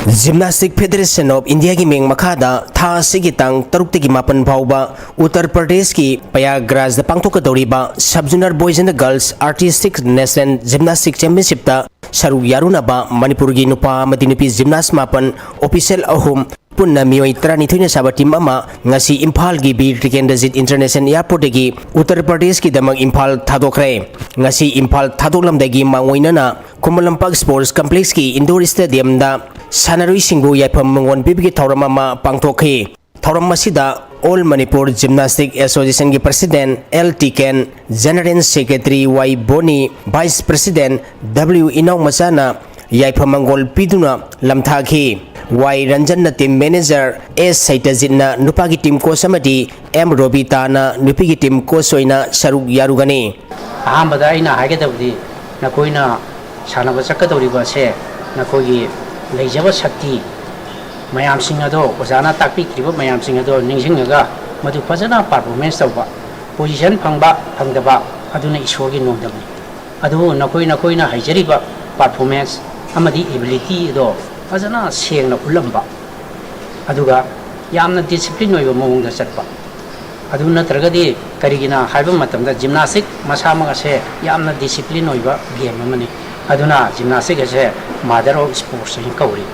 Gymnastic Federation of India ki meng makhada tha sigitang taruk tegi mapan phauba Uttar Pradesh ki Prayagraj da pangthok doriba Sub Junior Boys and Girls Artistic National Gymnastic Championship da saru yaruna ba Manipur gi nupa madinipi gymnast mapan official ahum punna mioi trani thoina saba team ama ngasi Imphal gi Bir Tikendajit International Airport gi Uttar Pradesh ki damang Imphal thadokre ngasi Imphal thadoklamdagi mangoina na Kumalampak Sports Complex ki Indoor Stadium da Sanarui Singbu Yaipam Mangon Bibigi Tauramama Pangtokhi Tauram Masida All Manipur Gymnastic Association ki President L. Tiken General Secretary Y. Boni Vice President W. Inau Masana Yaipam Mangol Piduna Lamthakhi Y. Ranjan na Team Manager S. Saitajit na Nupagi Team Coach amadi M. Robita na Nupigi Team Coach oina saruk yarugani ahambada aina haigadabdi nakoina sanaba sakadoriba se nakogi leijaba shakti mayam singado ozana takpi kriba mayam singado ningsingaga madu fajana performance tawba position phangba phangdaba aduna isorgi nongdamni adu nakoina haijariba performance amadi ability do fajana sengna ulamba aduga yamna discipline oiba mawongda chatpa adu natragadi karigina haiba matamda gymnastic masamaga se yamna discipline oiba game amani aduna gymnastic ase mother of sports in kauri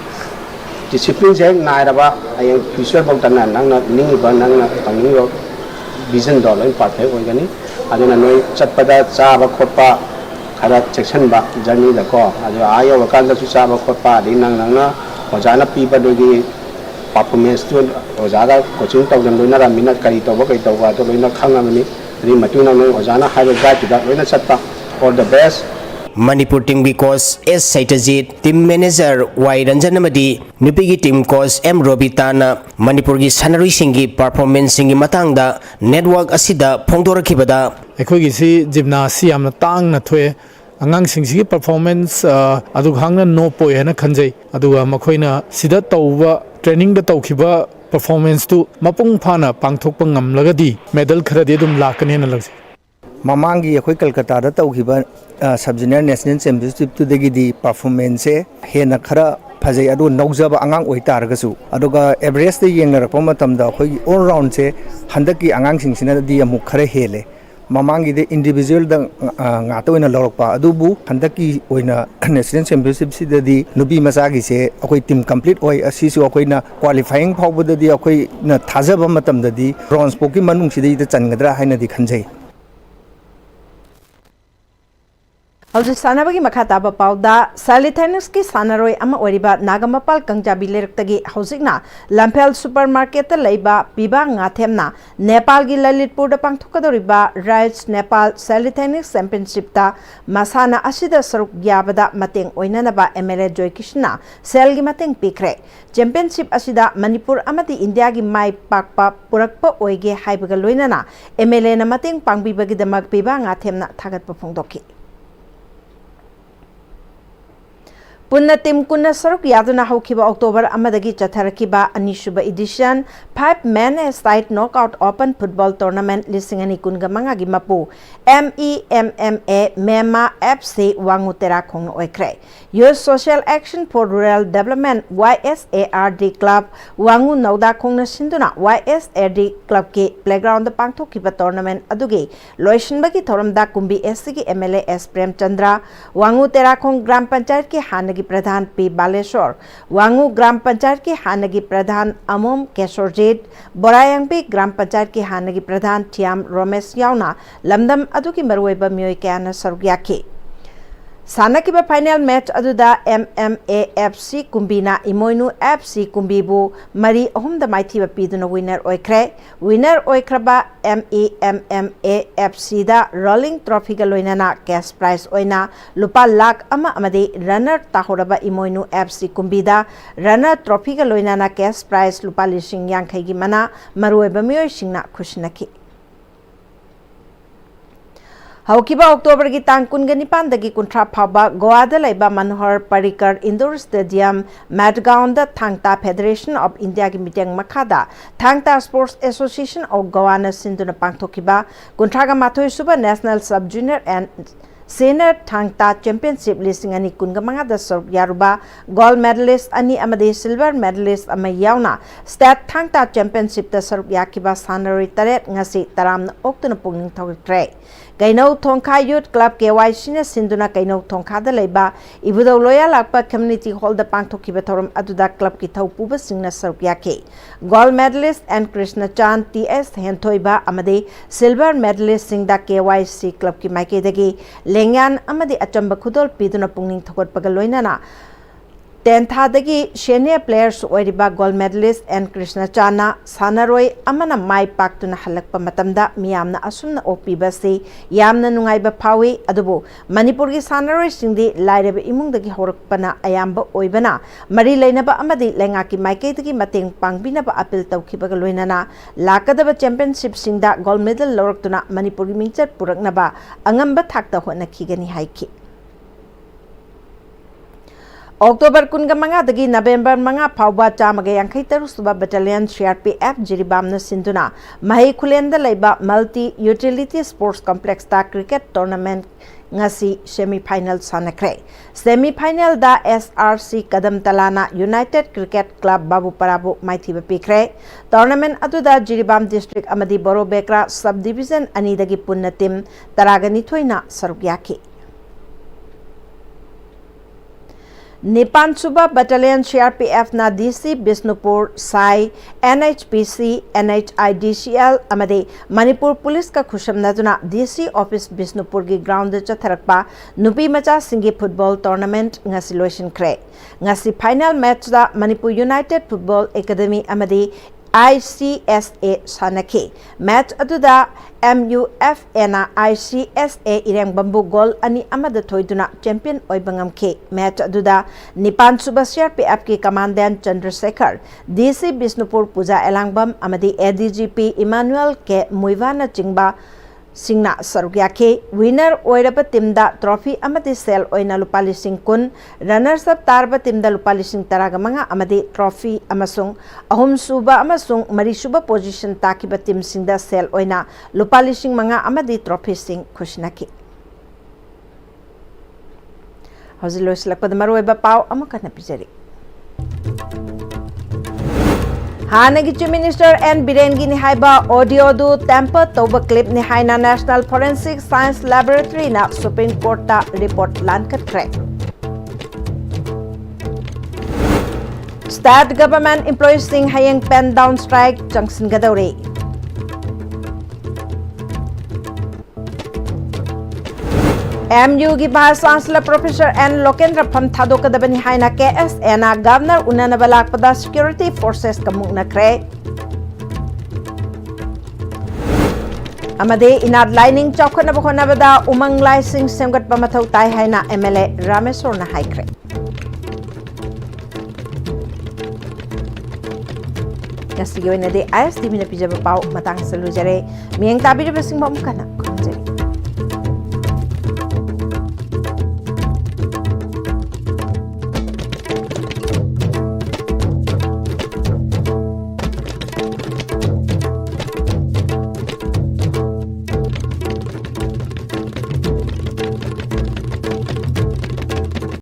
discipline se nairaba ayang future bangtana nangna ningiba nangna tangningo vision do loi part oigani aduna noi chatpada chaba khotpa khara section ba journey da ko adu ayo wakanda su chaba khotpa di nangna ojana piba dogi performance to ojaga coaching tawdan loina ramina kari tawba kai tawba to loina khangamani ri matuna noi ojana haiba guide da loina chatpa all the best Manipur team ki coach S. Saitajit team manager Y. Ranjan amadi nupigi team coach M. Robita na Manipur gi sanarui singi performance singi matangda network asida phongdorakibada akhoi si gymnasium amna tang na thoe angang singsi performance adu khangna no poi hena khanjai aduga makhoina sida tawba training da tawkhiba performance tu mapung phana pangthokpa ngamlagadi medal kharadi dum lakane na lagsi mamangi akhoi Kolkata da tawkhiba Sub Junior National Championship to the performance hena khara phajai adu naujaba angang oitargasu aduga average de yengarappa matamda khoi all round se handaki angang singsina di amuk khara hele mamangi de individual da ngata oina lorokpa adubu handaki oina National Championship sidadi nubi masagi se akoi team complete oi asisu akoina qualifying phawbada di akoi na thajaba matamda di bronze poki manung sidai da changadra haina di khanjai Hauji sanabagi makha taba pauda Salithainis ki sanaroi ama oriba Nagamapal Kangjabi leruktagi haujikna Lampel supermarket leiba piba ngathemna Nepal gi Lalitpur da pangthokadoriba Rides Nepal Salithainis Championship ta masana asida saruk yabada mateng oinanaba MLA Joy Krishna sel gi mateng pikre Championship asida Manipur amati India gi mai pakpa purakpa oige haibaga loinana MLA na mateng pangbibagi damak piba ngathemna thagatpa phongdoki Punna tim kunna saruk yaduna haukiba October amadagi chatharakiba anisuba edition 5-man side knockout open football tournament lisingani kunga mangagi mapu MEMMA Mema FC Wangutera khong oikre Youth Social Action for Rural Development YSARD Club Wangu Nauda khongna sinduna YSARD Club ke playground da pangthokiba tournament adugi loishinbagi thoramda kumbi SC ki MLA S Prem Chandra Wangutera khong gram panchayat ke hanagi प्रधान P Baleshwar Wangu gram panchayat के हानगी प्रधान अमोम केशोरजेट बोरायांगपी ग्राम पंचायत के हानगी प्रधान थियाम रोमेश यावना लमदम अदुकी मरुवेबा मियोय कयाना सरुक याखी सानकिबा final match अदुदा MMA FC कुंबीना इमोइनु FC कुंबीबु मरी अहुमदा माइथीबा पीदुना विनर ओइख्रे विनर ओइख्रबा MEMMA FC दा रोलिंग ट्रॉफी गा लोइनाना कैश प्राइज ओइना लुपा लाख अमा अमदे रनर ताहोरबा इमोइनु FC कुंबीदा रनर ट्रॉफी गा लोइनाना कैश प्राइज लुपा लिसिंग यांखै गी मना मरुवेबा मियोय सिंगना खुशनखी हौकिबा अक्टोबर की तांग कुनगनिपान दगी कुंट्रा फाबा गोवादा लैबा मनोहर पर्रिकर इंडोर स्टेडियम मैटगाउन the Thangta federation of India की मीटिंग मखादा थांगता स्पोर्ट्स एसोसिएशन ऑफ गोवाना सिंधुना पांगथोकिबा कुंट्रागा माथोय सुबा national sub junior and senior Thangta championship लिसिंग अनि कुनगा मंगा द सर यारुबा गोल्ड मेडलिस्ट अनि अमदे सिल्वर मेडलिस्ट अम यावना स्टेट थांगता चैंपियनशिप द सर याकिबा सानरी तरेट ngasi taram oktuna pungning thogre Kainau Thongkha Youth Club KYC na sinduna Kainau Thongkha da leiba ibudo loya lakpa community hall da pangthokiba thorum aduda club ki thaupuba singna saruk yake gold medalist and Krishna Chan TS Henthoiba amade silver medalist singda KYC club ki maike dagi lengyan amade achamba khudol piduna pungning thokot pagal loinana 10th dagi senior players oiriba gold medalist and Krishna Chana sanaroi amana mai paktuna halakpa matamda miyamna asumna opiba se yamna nungaiba phawi adubu Manipur gi sanaroi singdi laireba imung dagi horakpana ayamba oibana mari leinaba amadi lenga ki maike dagi mateng pangbina ba appeal tawkhiba loinana lakadaba championship singda gold medal loraktuna Manipur gi mingchat puraknaba angamba thakta hona khigani haiki October kunga manga dagi November manga phawba chamaga yankhai tarusuba battalion CRPF jiribamna sinduna mahi khulenda leiba multi utility sports complex ta cricket tournament ngasi semi final sanakre semi final da SRC kadam talana United Cricket Club babu parabu maithiba pikre tournament aduda jiribam district amadi boro bekra subdivision ani dagi punna team taragani thoina saruk yaki Nipan Suba Battalion CRPF na DC Bisnupur Sai NHPC NHIDCL amade Manipur Police ka khusham naduna DC Office Bisnupur gi ground de chatharakpa nupi macha singi football tournament ngasi loisin kre ngasi final match da Manipur United Football Academy amade ICSA sanake match aduda MUFA na ICSA ireng bambu goal ani amada thoiduna champion oibangam ke match aduda Nipan Suba CRPF ki commandant Chandrasekhar DC Bisnupur Puja Elangbam amadi ADGP Emmanuel ke Muivana Chingba Singna Sarugyake winner oiraba timda trophy amadi sel oina lupali singkun runners up tarba timda lupali sing taragamanga amadi trophy amasung ahum suba amasung mari suba position takiba tim singda sel oina lupali sing manga amadi trophy sing khushna ki Hauzilos lakpad marueba pau amakana pijari Hanagi Chief Minister and Birengi ni haiba audio du temper toba clip ni haina National Forensic Science Laboratory na Supreme Court ta report lankat kre. State government employees sing hayang pen down strike junction gadawri. MU की Vice Chancellor Professor N Lokendra Pham Thadokadabani haina KSN na Governor unanaba lakpada Security Forces kamuknakre. Amade inad lining chawkhanaba khonabada umang laising semgatpa mathau tai haina MLA Rameswar na haikre. Ngasigi oinade ISTV na pijaba pau matang salujare miyeng tabiraba singbam kana.